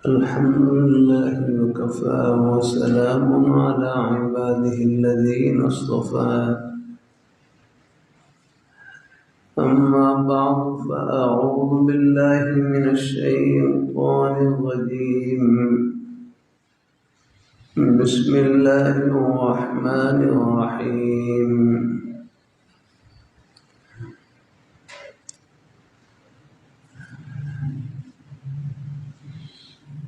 الحمد لله وكفى وسلام على عباده الذين اصطفى أما بعد فأعوذ بالله من الشيطان الرجيم بسم الله الرحمن الرحيم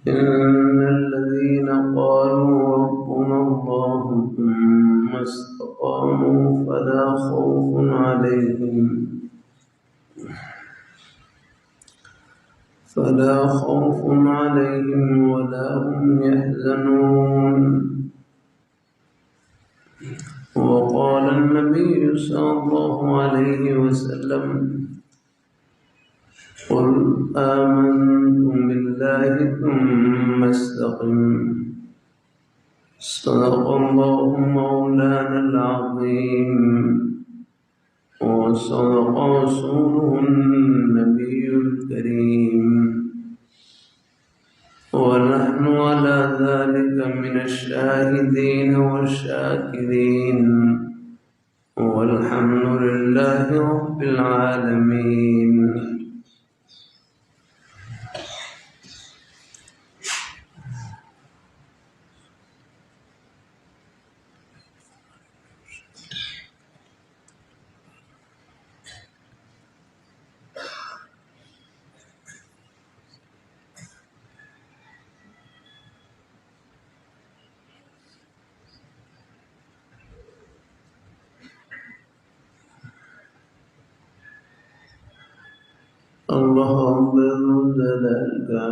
إن الذين قالوا ربنا الله ثم استقاموا فلا خوف عليهم ولا هم يحزنون. وقال النبي صلى الله عليه وسلم قل آمنتم بالله ثم استقم. صدق الله مولانا العظيم وصدق رسوله النبي الكريم ونحن على ذلك من الشاهدين والشاكرين والحمد لله رب العالمين. اللہ رب الجلال کا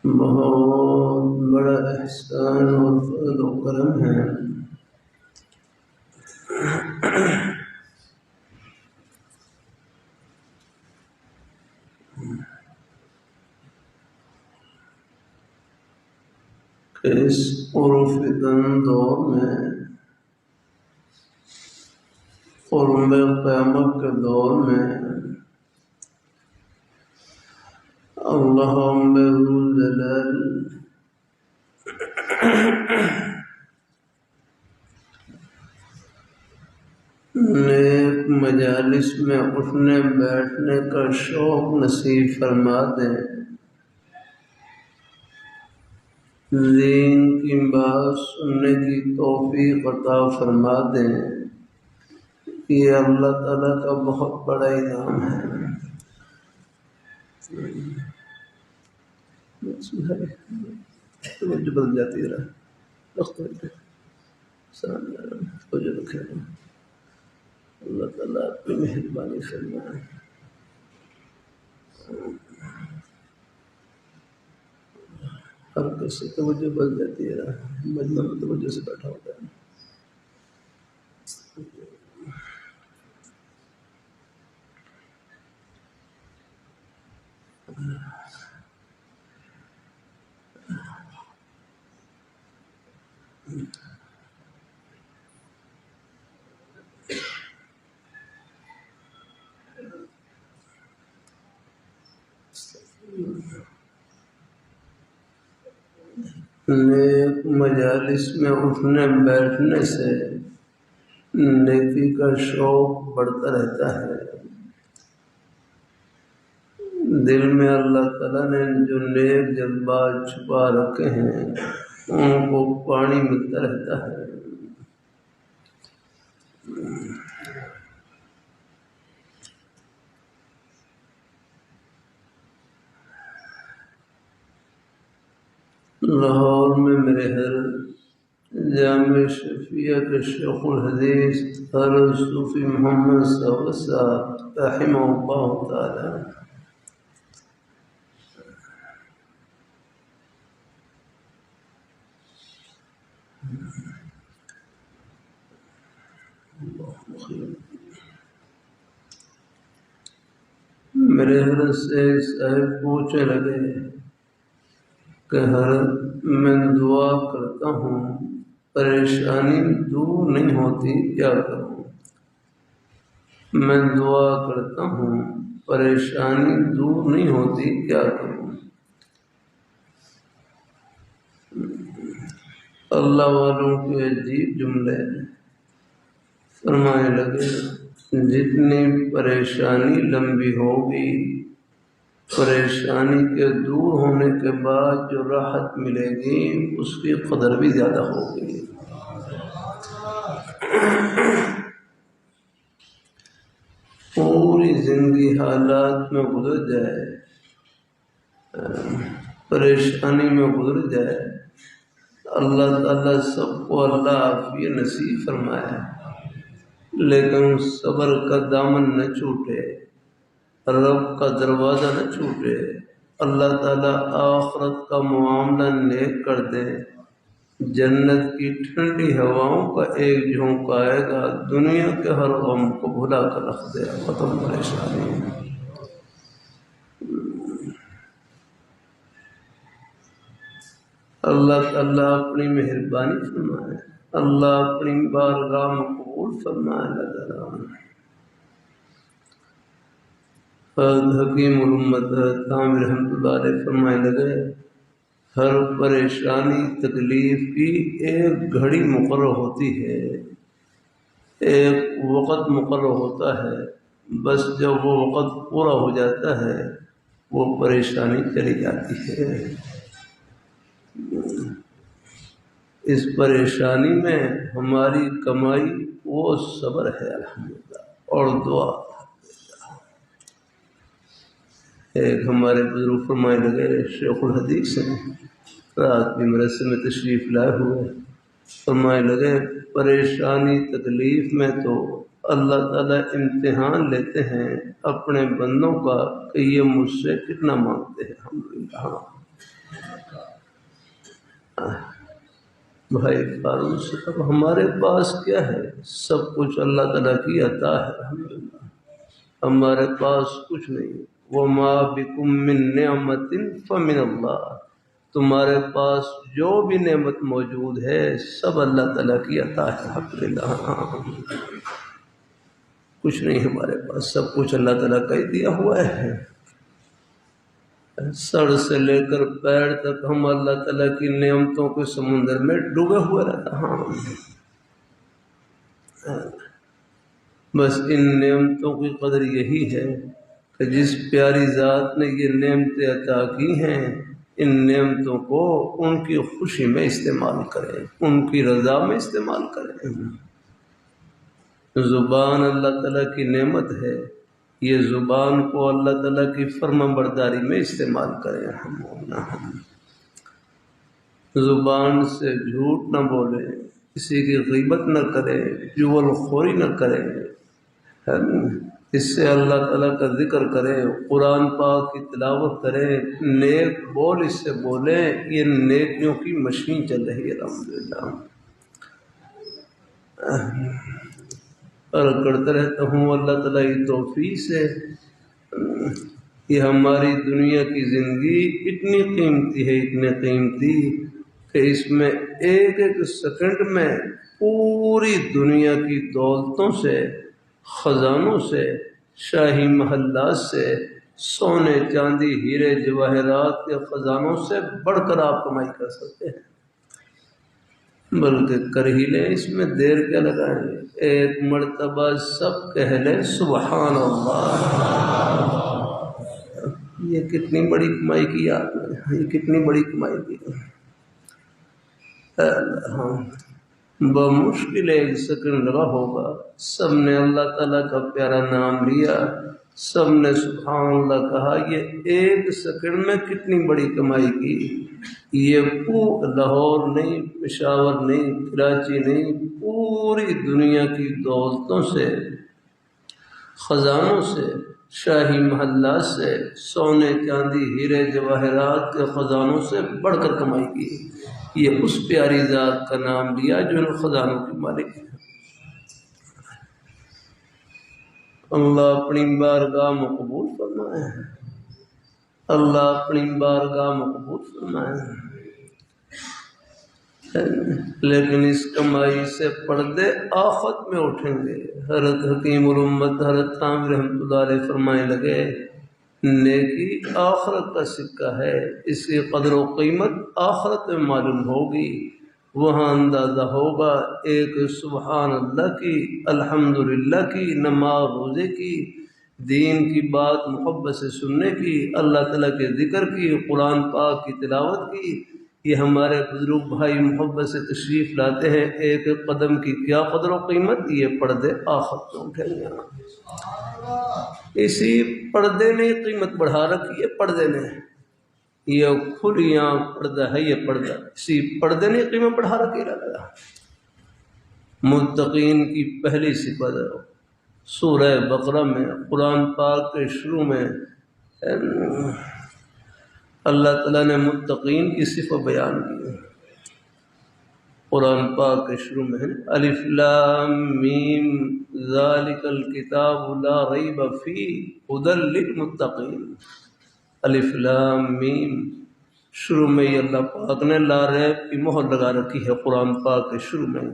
بہت بڑا احسان اور فضل و کرم ہے کہ اس فتن دور میں قرب قیامت کے دور میں اللہ رب الجلال نیک مجالس میں اٹھنے بیٹھنے کا شوق نصیب فرما دیں، دین کی بات سننے کی توفیق عطا فرما دیں. یہ اللہ تعالیٰ کا بہت بڑا انعام ہے. توجہ بدل جاتی ہے، اللہ تعالیٰ اپنی مہربانی فرمائے. ہر کسی توجہ بدل جاتی ہے، مجمع میں توجہ سے بیٹھا ہوتا ہے. نیک مجالس میں اٹھنے بیٹھنے سے نیکی کا شوق بڑھتا رہتا ہے. دل میں اللہ تعالیٰ نے جو نیک جذبات چھپا رکھے ہیں ان کو پانی ملتا رہتا ہے. لاہور میں میرے گھر جامع شفیع کے شیخ الحدیث حضرت صوفی محمد ثابت صاحب رحمہ اللہ تعالی میرے حضرت سے صاحب پوچھنے لگے کہ حضرت میں دعا کرتا ہوں پریشانی دور نہیں ہوتی، کیا کروں؟ میں دعا کرتا ہوں پریشانی دور نہیں ہوتی، کیا کروں؟ اللہ والوں کے عجیب جملے فرمانے لگے، جتنی پریشانی لمبی ہوگی، پریشانی کے دور ہونے کے بعد جو راحت ملے گی اس کی قدر بھی زیادہ ہوگی۔ پوری زندگی حالات میں گزر جائے، پریشانی میں گزر جائے، اللہ تعالیٰ سب کو اللہ عافیت نصیب فرمائے، لیکن صبر کا دامن نہ چھوٹے، رب کا دروازہ نہ چھوٹے، اللہ تعالیٰ آخرت کا معاملہ نیک کر دے، جنت کی ٹھنڈی ہواؤں کا ایک جھونکا آئے گا، دنیا کے ہر غم کو بھلا کر رکھ دے، ختم پریشانی۔ اللہ تعالیٰ اپنی مہربانی فرمائے، اللہ اپنی بارگاہ میں قبول فرمائے۔ حکیم الامت عامر رحمۃ اللہ علیہ فرمائے لگے، ہر پریشانی تکلیف کی ایک گھڑی مقرر ہوتی ہے، ایک وقت مقرر ہوتا ہے، بس جب وہ وقت پورا ہو جاتا ہے وہ پریشانی چلی جاتی ہے۔ اس پریشانی میں ہماری کمائی وہ صبر ہے الحمدللہ، اور دعا۔ ایک ہمارے بزرگ فرمائے لگے، شیخ الحدیث ہیں، رات بھی مدرسے میں تشریف لائے ہوئے، فرمائے لگے پریشانی تکلیف میں تو اللہ تعالیٰ امتحان لیتے ہیں اپنے بندوں کا کہ یہ مجھ سے کتنا مانگتے ہیں۔ الحمدللہ بھائی فاروق صاحب، ہمارے پاس کیا ہے؟ سب کچھ اللہ تعالیٰ کی عطا ہے، الحمدللہ ہمارے پاس کچھ نہیں۔ وَمَا بِكُم مِّن نِّعْمَةٍ فَمِنَ اللَّهِ، تمہارے پاس جو بھی نعمت موجود ہے سب اللہ تعالیٰ کی عطا ہے، الحمدللہ کچھ نہیں ہمارے پاس، سب کچھ اللہ تعالیٰ کا ہی دیا ہوا ہے۔ سر سے لے کر پیر تک ہم اللہ تعالیٰ کی نعمتوں کے سمندر میں ڈوبے ہوئے رہتا ہیں۔ بس ان نعمتوں کی قدر یہی ہے کہ جس پیاری ذات نے یہ نعمتیں عطا کی ہیں، ان نعمتوں کو ان کی خوشی میں استعمال کریں، ان کی رضا میں استعمال کریں۔ زبان اللہ تعالیٰ کی نعمت ہے، یہ زبان کو اللہ تعالیٰ کی فرما برداری میں استعمال کریں۔ زبان سے جھوٹ نہ بولیں، کسی کی غیبت نہ کریں، جغل خوری نہ کریں، اس سے اللہ تعالیٰ کا ذکر کریں، قرآن پاک کی تلاوت کریں، نیک بول اس سے بولیں، یہ نیکیوں کی مشین چل رہی ہے الحمدللہ۔ اور کرتا رہتا ہوں اللہ تعالیٰ کی توفیق سے کہ ہماری دنیا کی زندگی اتنی قیمتی ہے، اتنی قیمتی کہ اس میں ایک ایک سیکنڈ میں پوری دنیا کی دولتوں سے، خزانوں سے، شاہی محلات سے، سونے چاندی ہیرے جواہرات کے خزانوں سے بڑھ کر آپ کمائی کر سکتے ہیں، بلکہ کر ہی لیں، اس میں دیر کیا لگائیں، ایک مرتبہ سب کہہ لیں سبحان اللہ۔ یہ کتنی بڑی کمائی کی آپ نے، یہ کتنی بڑی کمائی کی۔ بمشکل ایک سیکنڈ لگا ہوگا، سب نے اللہ تعالیٰ کا پیارا نام لیا، سب نے سبحان اللہ کہا، یہ ایک سیکنڈ میں کتنی بڑی کمائی کی۔ یہ لاہور نہیں، پشاور نہیں، کراچی نہیں، پوری دنیا کی دولتوں سے، خزانوں سے، شاہی محلات سے، سونے چاندی ہیرے جواہرات کے خزانوں سے بڑھ کر کمائی کی۔ یہ اس پیاری ذات کا نام لیا جو ان خزانوں کی مالک ہے۔ اللہ اپنی بارگاہ میں قبول فرمائے، اللہ اپنی بارگاہ میں قبول فرمائے۔ لیکن اس کمائی سے پردے آخرت میں اٹھیں گے۔ حضرت حکیم الامت حضرت عامر رحمۃ اللہ علیہ فرمانے لگے نیکی آخرت کا سکہ ہے، اس کی قدر و قیمت آخرت میں معلوم ہوگی، وہاں اندازہ ہوگا ایک سبحان اللہ کی، الحمدللہ کی، نماز روزے کی، دین کی بات محبت سے سننے کی، اللہ تعالیٰ کے ذکر کی، قرآن پاک کی تلاوت کی۔ یہ ہمارے بزرگ بھائی محبت سے تشریف لاتے ہیں، ایک ایک قدم کی کیا قدر و قیمت، یہ پردے آخرت میں اٹھیں گے۔ اسی پردے نے قیمت بڑھا رکھی ہے، پردے نے، یہ کھلیاں پردہ ہے، یہ پردہ اسی پردے نے قیمت بڑھا رکھی ہے۔ متقین کی پہلی صفت سورہ بقرہ میں، قرآن پاک کے شروع میں اللہ تعالیٰ نے متقین کی صفت بیان کی۔ قرآن پاک کے شروع میں الف لام میم ذالک الکتاب لا ریب فیہ ھدی للمتقین۔ الف لام میم، شروع میں یہ اللہ پاک نے لا ریب کی مہر لگا رکھی ہے قرآن پاک کے شروع میں۔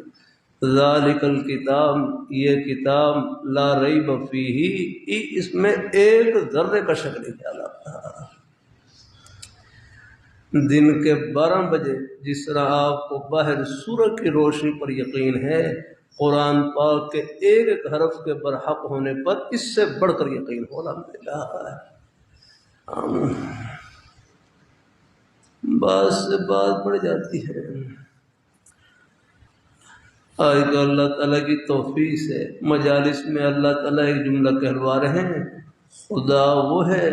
ذالک الکتاب، یہ کتاب، لا ریب فیہ، اس میں ایک ذرے کا شک نہیں ڈالا۔ دن کے 12 بجے جس طرح آپ کو باہر سورج کی روشنی پر یقین ہے، قرآن پاک کے ایک ایک حرف کے برحق ہونے پر اس سے بڑھ کر یقین ہونا ملا ہے۔ بات سے بات بڑھ جاتی ہے۔ آج تو اللہ تعالیٰ کی توفیق سے مجالس میں اللہ تعالیٰ ایک جملہ کہلوا رہے ہیں، خدا وہ ہے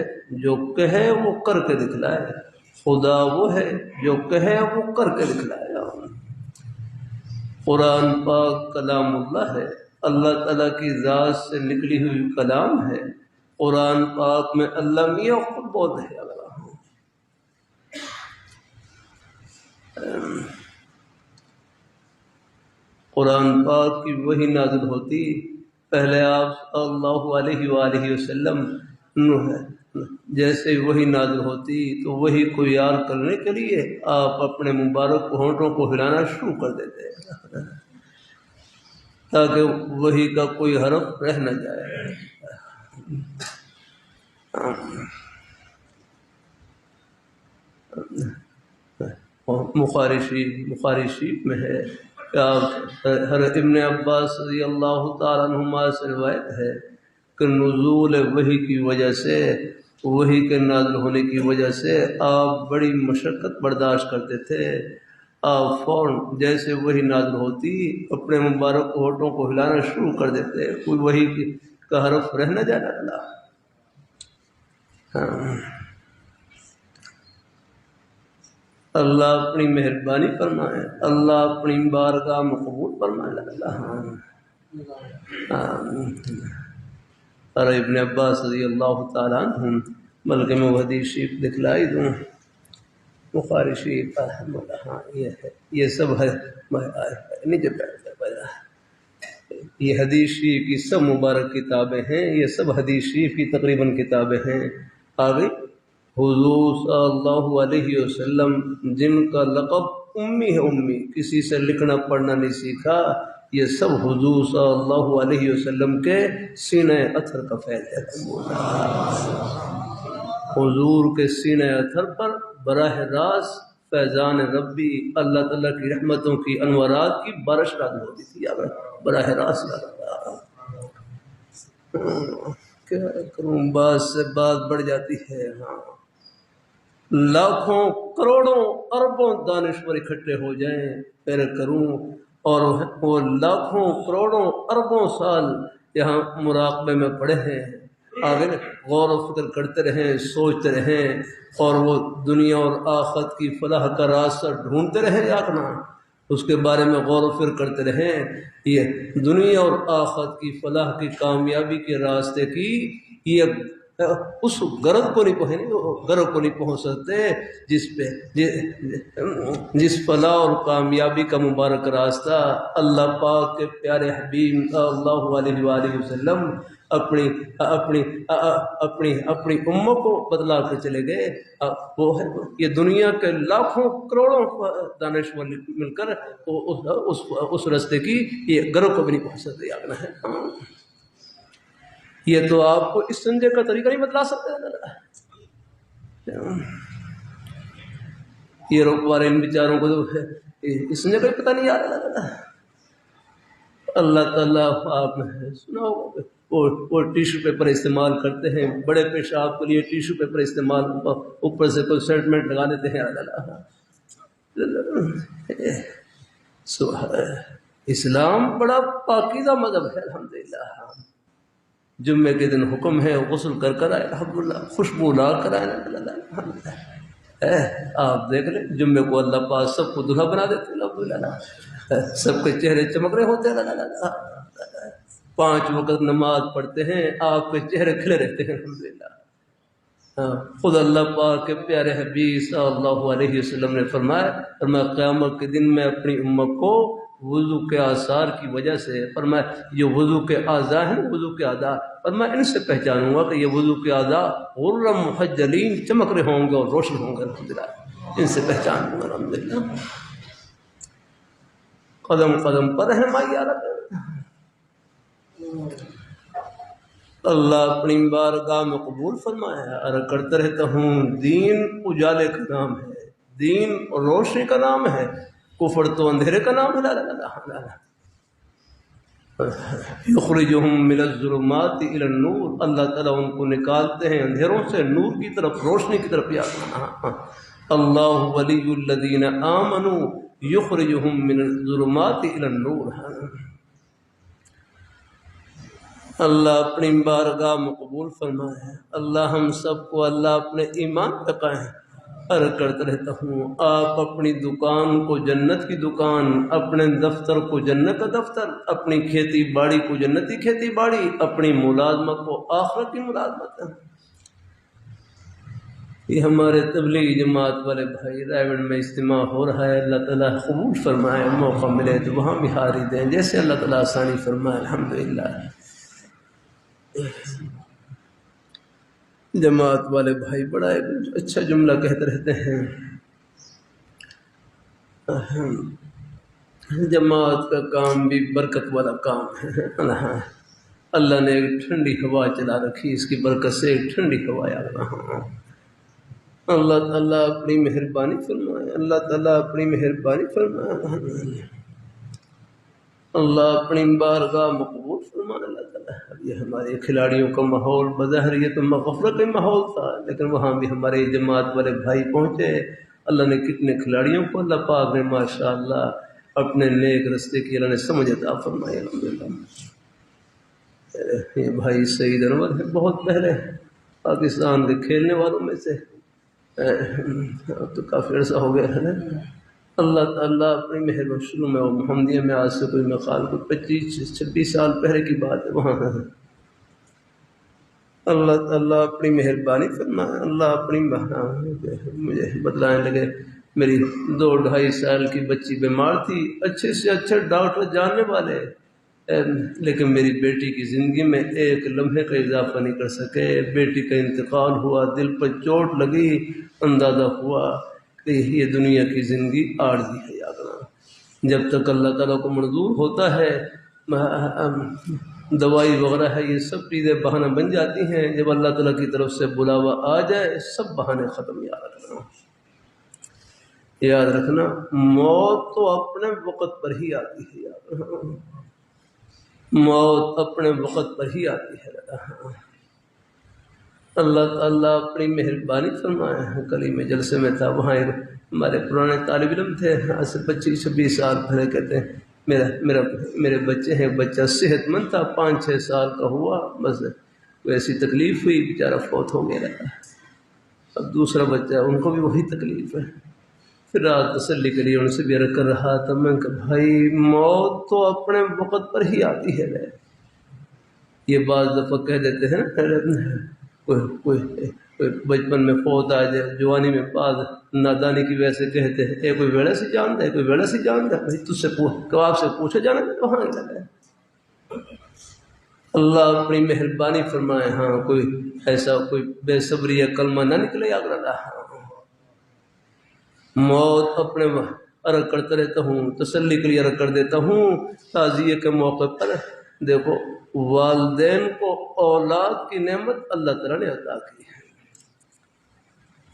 جو کہے وہ کر کے دکھلائے، خدا وہ ہے جو کہے وہ کر کے دکھلائے۔ قرآن پاک کلام اللہ ہے، اللہ تعالیٰ کی ذات سے نکلی ہوئی کلام ہے۔ قرآن پاک میں اللہ میاں خود بول رہے ہیں۔ قرآن پاک کی وحی نازل ہوتی، پہلے آپ صلی اللہ علیہ وآلہ وسلم جیسے وحی نازل ہوتی تو وحی کو یاد کرنے کے لیے آپ اپنے مبارک ہونٹوں کو ہلانا شروع کر دیتے تاکہ وحی کا کوئی حرف رہ نہ جائے۔ بخاری شریف میں ہے کہ ابن عباس رضی اللہ تعالیٰ عنہما سے روایت ہے کہ نزول وحی کی وجہ سے، وحی کے نازل ہونے کی وجہ سے آپ بڑی مشقت برداشت کرتے تھے۔ آپ فوراً جیسے وحی نازل ہوتی اپنے مبارک ہونٹوں کو ہلانا شروع کر دیتے، کوئی وحی کا حرف رہ نہ جانا اللہ۔ اللہ اپنی مہربانی فرمائے، اللہ اپنی بارگاہ میں قبول فرمائے اللہ۔ اور ابن عباس رضی اللہ تعالیٰ عنہ، بلکہ میں وہ حدیث شریف دکھلائی دوں، بخاری شریف، ہاں یہ ہے، یہ سب ہے، یہ حدیث شریف کی سب مبارک کتابیں ہیں، یہ سب حدیث شریف کی تقریباً کتابیں ہیں۔ آگے حضور صلی اللہ علیہ وسلم جن کا لقب امی ہے، امی، کسی سے لکھنا پڑھنا نہیں سیکھا، یہ سب حضور صلی اللہ علیہ وسلم کے سینہ اطہر کا فیض ہے۔ حضور کے سینہ اطہر پر براہ راست فیضان ربی، اللہ تعالیٰ کی رحمتوں کی انوارات کی بارش نازل ہوتی تھی براہ راست۔ کیا کروں، بات سے بات بڑھ جاتی ہے۔ ہاں، لاکھوں کروڑوں اربوں دانشور اکٹھے ہو جائیں پھر کروں، اور وہ لاکھوں کروڑوں اربوں سال یہاں مراقبے میں پڑے ہیں، آگے غور و فکر کرتے رہیں، سوچتے رہیں، اور وہ دنیا اور آخرت کی فلاح کا راستہ ڈھونڈتے رہیں، آگنا اس کے بارے میں غور و فکر کرتے رہیں۔ یہ دنیا اور آخرت کی فلاح کی کامیابی کے راستے کی یہ اس غرض کو نہیں پہنچ سکتے جس فلاح اور کامیابی کا مبارک راستہ اللہ پاک کے پیارے حبیب صلی اللہ علیہ وآلہ وسلم اپنی اپنی اپنی اپنی امت کو بدلا کے چلے گئے. وہ ہے یہ دنیا کے لاکھوں کروڑوں دانشور مل کر اس راستے کی یہ گروہ کو بھی نہیں پہنچ سکتے. آگنا ہے یہ تو آپ کو اس سنجے کا طریقہ نہیں بتلا سکتے. یہ روک والے ان بیچاروں کو اس سنجے کا پتہ نہیں. اللہ تعالیٰ آپ نے سنا ہوگا وہ ٹیشو پیپر استعمال کرتے ہیں بڑے پیشاب کے لیے. ٹیشو پیپر استعمال اوپر سے کوئی سینٹمنٹ لگا دیتے ہیں. اسلام بڑا پاکیزہ مذہب ہے الحمدللہ. جمعے کے دن حکم ہے غسل کر آئے الحمدللہ, خوشبو لا کر آئے. آپ دیکھ لیں جمعے کو اللہ پاک سب کو دلہا بنا دیتے الحمدللہ. سب کے چہرے چمک رہے ہوتے ہیں. 5 وقت نماز پڑھتے ہیں آپ کے چہرے کھلے رہتے ہیں الحمدللہ. خود اللہ پاک کے پیارے حبیب صلی اللہ علیہ وسلم نے فرمایا قیامت کے دن میں اپنی امت کو وضو کے آثار کی وجہ سے فرمایا جو وضو کے اعضاء ہیں وضو کے اعضاء فرمایا ان سے پہچانوں گا کہ یہ وضو کے اعضاء غرم محجلین چمک رہے ہوں گے اور روشن ہوں گے الحمدللہ. ان سے پہچانوں گا الحمدللہ. قدم قدم پر رہنمائی اللہ اپنی بارگاہ میں قبول فرمایا. اور کرتا رہتا ہوں دین اجالے کا نام ہے, دین روشنی کا نام ہے, کفر تو اندھیرے کا نام ہے. یخرجہم من الظلمات الی النور, اللہ تعالیٰ ان کو نکالتے ہیں اندھیروں سے نور کی طرف, روشنی کی طرف. اللہ ولی الذین آمنوا یخرجہم من الظلمات الی النور. اللہ اپنی بارگاہ میں قبول فرمائے. اللہ ہم سب کو اللہ اپنے ایمان پہ قائم. عرض کرتا رہتا ہوں آپ اپنی دکان کو جنت کی دکان, اپنے دفتر کو جنت کا دفتر, اپنی کھیتی باڑی کو جنتی کھیتی باڑی, اپنی ملازمت کو آخرت کی ملازمت. یہ ہمارے تبلیغی جماعت والے بھائی رائے میں اجتماع ہو رہا ہے. اللہ تعالیٰ قبول فرمائے. موقع ملے تو وہاں بھی حاضری دیں جیسے اللہ تعالیٰ آسانی فرمائے الحمدللہ. جماعت والے بھائی بڑا ایک اچھا جملہ کہتے رہتے ہیں, جماعت کا کام بھی برکت والا کام ہے. اللہ نے ایک ٹھنڈی ہوا چلا رکھی, اس کی برکت سے ایک ٹھنڈی ہوا آ رہا. اللہ تعالیٰ اپنی مہربانی فرمائے. اللہ تعالیٰ اپنی مہربانی فرمائے. اللہ اپنی بارگاہ مقبول فرمائے. اللہ تعالیٰ یہ ہمارے کھلاڑیوں کا ماحول بظاہر یہ تو غفلت کا ماحول تھا, لیکن وہاں بھی ہمارے جماعت والے بھائی پہنچے. اللہ نے کتنے کھلاڑیوں کو اللہ پاک نے ماشاءاللہ اپنے نیک رستے کی اللہ نے سمجھ عطا فرمائی الحمدللہ. یہ بھائی سعید انور ہے, بہت پہلے پاکستان کے کھیلنے والوں میں سے, اب تو کافی عرصہ ہو گیا ہے. اللہ تعالیٰ اپنی مہربانی. شروع میں وہ محمدیہ میں آج سے کوئی مقال کو 25-26 سال پہلے کی بات ہے وہاں. اللہ تعالیٰ اپنی مہربانی فرمائے. اللہ اپنی مجھے بتلائیں لگے میری 2-2.5 سال کی بچی بیمار تھی, اچھے سے اچھے ڈاکٹر جاننے والے, لیکن میری بیٹی کی زندگی میں ایک لمحے کا اضافہ نہیں کر سکے. بیٹی کا انتقال ہوا, دل پر چوٹ لگی, اندازہ ہوا کہ یہ دنیا کی زندگی عارضی ہے. یاد رکھنا جب تک اللہ تعالیٰ کو منظور ہوتا ہے دوائی وغیرہ ہے یہ سب چیزیں بہانہ بن جاتی ہیں. جب اللہ تعالیٰ کی طرف سے بلاوا آ جائے سب بہانے ختم. یاد رکھنا موت تو اپنے وقت پر ہی آتی ہے. یاد رکھنا موت اپنے وقت پر ہی آتی ہے. اللہ تعالیٰ اپنی مہربانی فرمائے. کل ہی میں جلسے میں تھا, وہاں ہمارے پرانے طالب علم تھے, آج سے 25-26 سال پہلے, کہتے ہیں میرے بچے ہیں, بچہ صحت مند تھا, 5-6 سال کا ہوا, بس ایسی تکلیف ہوئی بیچارہ فوت ہو گیا. اب دوسرا بچہ ان کو بھی وہی تکلیف ہے. پھر رات تسلی کے لیے ان سے بھی عرض کر رہا تھا میں کہ بھائی موت تو اپنے وقت پر ہی آتی ہے. یہ بعض دفعہ کہہ دیتے ہیں نا کوئی بچپن میں فوت آ جائے, جوانی میں بعض نادانی کی وجہ سے کہتے ہیں کوئی ویڑا سے جانتا ہے, کوئی ویڑا سے جانتا ہے. بھائی تجھ سے آپ سے پوچھا جانا کہ کہاں لگا ہے. اللہ اپنی مہربانی فرمائے. ہاں کوئی ایسا کوئی بے صبری یا کلمہ نہ نکلے یاد رہا. موت اپنے عرق کرتا رہتا ہوں، تسلی کے لیے عرق کر دیتا ہوں. تعزیے کے موقع پر دیکھو والدین کو اولاد کی نعمت اللہ تعالیٰ نے عطا کی ہے.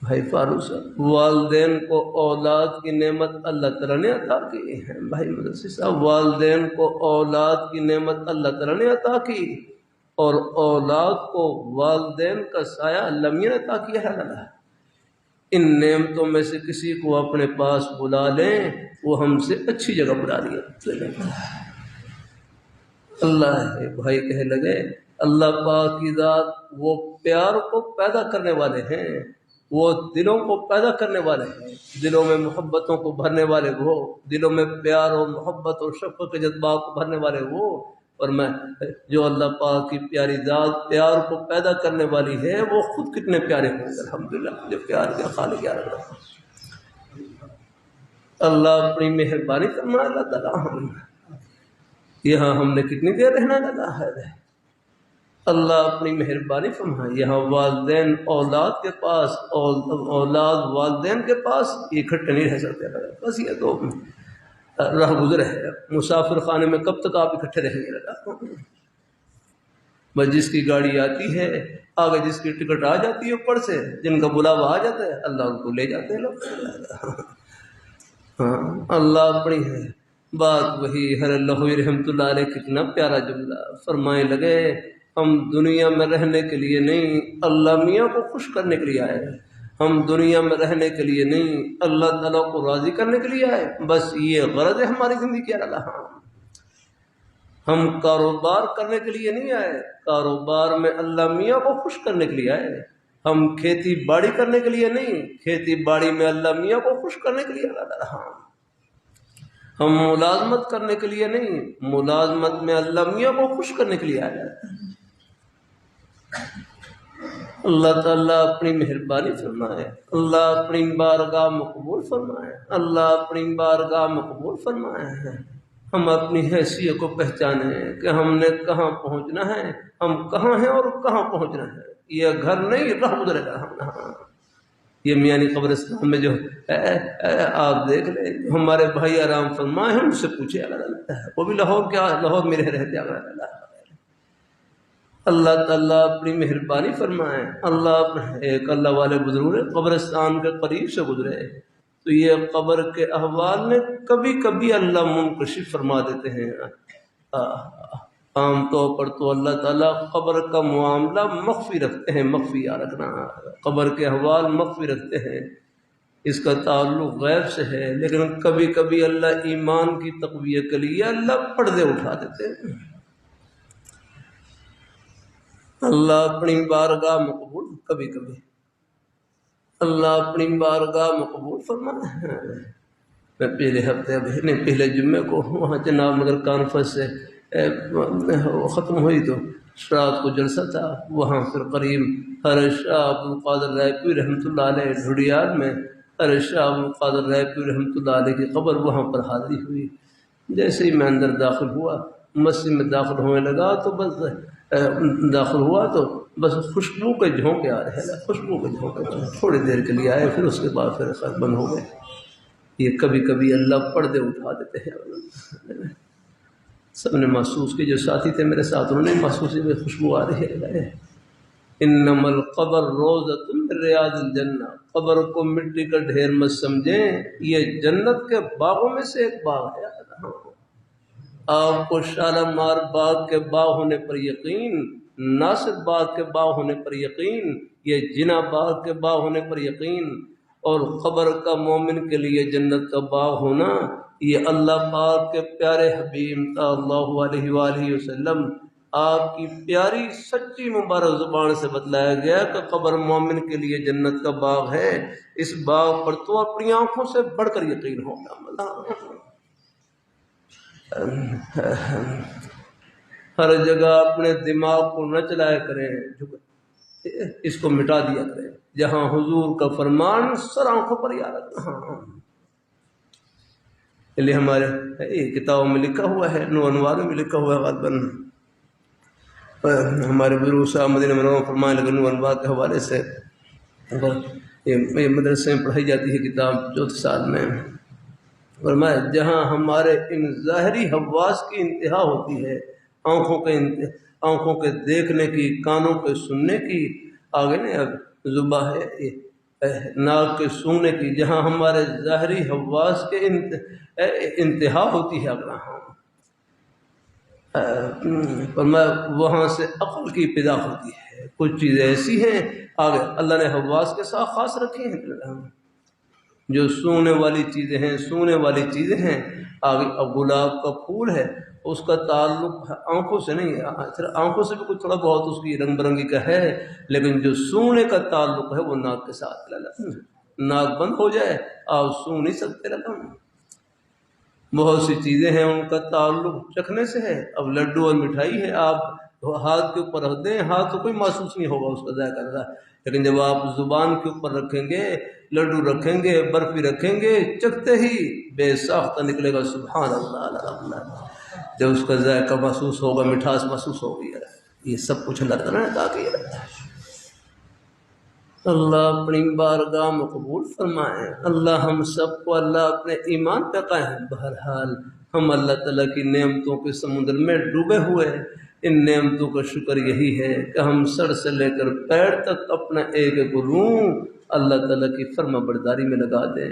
بھائی فاروق صاحب، والدین کو اولاد کی نعمت اللہ تعالیٰ نے عطا کی ہے. بھائی مدثر صاحب، والدین کو اولاد کی نعمت اللہ تعالیٰ نے عطا کی، اور اولاد کو والدین کا سایہ اللہ میاں نے عطا کیا ہے. اللہ ان نعمتوں میں سے کسی کو اپنے پاس بلا لیں، وہ ہم سے اچھی جگہ بلا لیا. اللہ بھائی کہنے لگے اللہ پاک کی ذات وہ پیار کو پیدا کرنے والے ہیں، وہ دلوں کو پیدا کرنے والے ہیں، دلوں میں محبتوں کو بھرنے والے وہ، دلوں میں پیار اور محبت اور شفقت کے جذبات کو بھرنے والے وہ. اور میں جو اللہ پاک کی پیاری ذات پیار کو پیدا کرنے والی ہے وہ خود کتنے پیارے ہوں گے. الحمدللہ جو پیار کا خالق یا رب. اللہ اپنی مہربانی فرمائے. اللہ تعالیٰ یہاں ہم نے کتنی دیر رہنا لگا ہے. اللہ اپنی مہربانی فرمائے. یہاں والدین اولاد کے پاس، اولاد والدین کے پاس اکٹھے نہیں رہ سکتے. بس یہ تو راہ گزر ہے. مسافر خانے میں کب تک آپ اکٹھے رہیں گے؟ لگا بس جس کی گاڑی آتی ہے آگے، جس کی ٹکٹ آ جاتی ہے اوپر سے، جن کا بلاوا آ جاتا ہے اللہ ان کو لے جاتے ہیں لوگ. ہاں اللہ اپنی ہے بات وہی. ہر لہوی رحمۃ اللہ علیہ کتنا پیارا جملہ فرمائے لگے ہم دنیا میں رہنے کے لیے نہیں، اللہ میاں کو خوش کرنے کے لیے آئے. ہم دنیا میں رہنے کے لیے نہیں، اللہ تعالیٰ کو راضی کرنے کے لیے آئے. بس یہ غرض ہے ہماری زندگی کی. اللہ ہم کاروبار کرنے کے لیے نہیں آئے، کاروبار میں اللہ میاں کو خوش کرنے کے لیے آئے. ہم کھیتی باڑی کرنے کے لیے نہیں، کھیتی باڑی میں اللہ میاں کو خوش کرنے کے لیے آئے. ہم ملازمت کرنے کے لیے نہیں، ملازمت میں اللہ میاں کو خوش کرنے کے لیے آئے. اللہ تعالیٰ اپنی مہربانی فرمائے. اللہ اپنی بارگاہ مقبول فرمائے. اللہ اپنی بارگاہ مقبول فرمائے. ہم اپنی حیثیت کو پہچانیں کہ ہم نے کہاں پہنچنا ہے، ہم کہاں ہیں اور کہاں پہنچنا ہے. یہ گھر نہیں راہ گزرے گا. یہ میانی قبرستان میں جو آپ دیکھ لیں ہمارے بھائی آرام فرمائے، ہم سے پوچھے وہ بھی لاہور کیا لاہور میں رہتے. اللہ تعالیٰ اپنی مہربانی فرمائے. اللہ ایک اللہ والے بزرگ قبرستان کے قریب سے گزرے تو یہ قبر کے احوال میں کبھی کبھی اللہ منکشف فرما دیتے ہیں. عام طور پر تو اللہ تعالیٰ قبر کا معاملہ مخفی رکھتے ہیں. مخفی یا رکھنا، قبر کے احوال مخفی رکھتے ہیں، اس کا تعلق غیب سے ہے. لیکن کبھی کبھی اللہ ایمان کی تقویت کے لیے اللہ پردے اٹھا دیتے ہیں. اللہ اپنی بارگاہ مقبول کبھی کبھی اللہ اپنی بارگاہ مقبول فرمائے. میں پہلے ہفتے پہلے جمعے کو وہاں جناب نگر کانفرنس سے ختم ہوئی تو رات کو جلسہ تھا وہاں. پھر قریب حضرت شاہ عبد القادر رائے پوری رحمۃ اللہ علیہ ڈھوڑیال میں حضرت شاہ عبد القادر رائے پوری رحمۃ اللہ علیہ کی قبر وہاں پر حاضری ہوئی. جیسے ہی میں اندر داخل ہوا، مسجد میں داخل ہونے لگا تو بس داخل ہوا تو بس خوشبو کے جھونکے آ رہے ہیں. خوشبو کے جھونکے تھوڑی دیر کے لیے آئے، پھر اس کے بعد پھر خیر بند ہو گئے. یہ کبھی کبھی اللہ پردے اٹھا دیتے ہیں. سب نے محسوس کی، جو ساتھی تھے میرے ساتھ انہوں نے محسوس کی خوشبو آ رہی ہے. انما القبر روضۃ من ریاض الجنہ. قبر کو مٹی کا ڈھیر مت سمجھیں، یہ جنت کے باغوں میں سے ایک باغ ہے. آپ کو شالمار باغ کے باغ ہونے پر یقین، ناصر باغ کے باغ ہونے پر یقین، یہ جنا باغ کے باغ ہونے پر یقین، اور قبر کا مومن کے لیے جنت کا باغ ہونا، یہ اللہ پاک کے پیارے حبیب صلی اللہ علیہ وآلہ وسلم آپ کی پیاری سچی مبارک زبان سے بتلایا گیا کہ قبر مومن کے لیے جنت کا باغ ہے. اس باغ پر تو اپنی آنکھوں سے بڑھ کر یقین ہوگا. ہر جگہ اپنے دماغ کو نہ چلایا کریں، اس کو مٹا دیا کریں. جہاں حضور کا فرمان سر آنکھوں پر یاد رکھنا. اس لیے ہمارے کتابوں میں لکھا ہوا ہے، نو انوار میں لکھا ہوا ہے غالباً ہمارے بزرگ صاحب مدینہ منورہ فرمانے لگے نور الباغ کے حوالے سے، یہ مدرسے میں پڑھائی جاتی ہے کتاب 4 سال میں، فرمایا جہاں ہمارے ان ظاہری حواس کی انتہا ہوتی ہے، آنکھوں کے دیکھنے کی، کانوں کے سننے کی، آگے نہیں اب زباں ہے ناک کے سونگنے کی، جہاں ہمارے ظاہری حواس کے انتہا ہوتی ہے اگر فرمایا وہاں سے عقل کی ابتدا ہوتی ہے۔ کچھ چیزیں ایسی ہیں آگے اللہ نے حواس کے ساتھ خاص رکھی ہیں، جو سونے والی چیزیں ہیں آگے اب گلاب کا پھول ہے، اس کا تعلق آنکھوں سے نہیں ہے، آنکھوں سے بھی کچھ تھوڑا بہت اس کی رنگ برنگی کا ہے، لیکن جو سونے کا تعلق ہے وہ ناک کے ساتھ، ناک بند ہو جائے آپ سونگ نہیں سکتے رقم۔ بہت سی چیزیں ہیں ان کا تعلق چکھنے سے ہے، اب لڈو اور مٹھائی ہے، آپ ہاتھ کے اوپر رکھ دیں، ہاتھ کو کوئی محسوس نہیں ہوگا اس کا ذائقہ رہا، لیکن جب آپ زبان کے اوپر رکھیں گے، لڈو رکھیں گے، برفی رکھیں گے، چکھتے ہی بے ساختہ نکلے گا سبحان اللہ اللہ، جب اس کا ذائقہ محسوس ہوگا، مٹھاس محسوس ہوگی، یہ سب کچھ اللہ تعالیٰ نے عطا کیا رہتا ہے۔ اللہ اپنی بارگاہ میں قبول فرمائے، اللہ ہم سب کو اللہ اپنے ایمان پہ قائم۔ بہرحال ہم اللہ تعالیٰ کی نعمتوں کے سمندر میں ڈوبے ہوئے ہیں، ان نعمتوں کا شکر یہی ہے کہ ہم سر سے لے کر پیر تک اپنا ایک ایک روح اللہ تعالیٰ کی فرما برداری میں لگا دیں،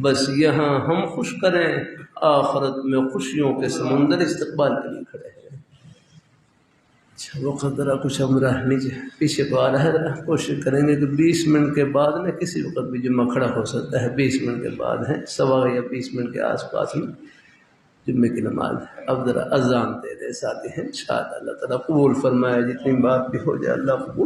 بس یہاں ہم خوش کریں، آخرت میں خوشیوں کے سمندر استقبال کے لیے کھڑے ہیں۔ اچھا وقت ذرا کچھ ہم رہ نیچے پیچھے کو آ رہا ہے، ذرا کوشش کریں گے کہ 20 منٹ کے بعد میں کسی وقت بھی جمعہ کھڑا ہو سکتا ہے، 20 منٹ کے بعد ہے، 15 یا 20 منٹ کے آس پاس میں جمعے کی نماز ہے۔ اب ذرا اذان دے دے ساتھی ہیں، انشاءاللہ اللہ تعالیٰ قبول فرمائے، جتنی بات بھی ہو جائے اللہ قبول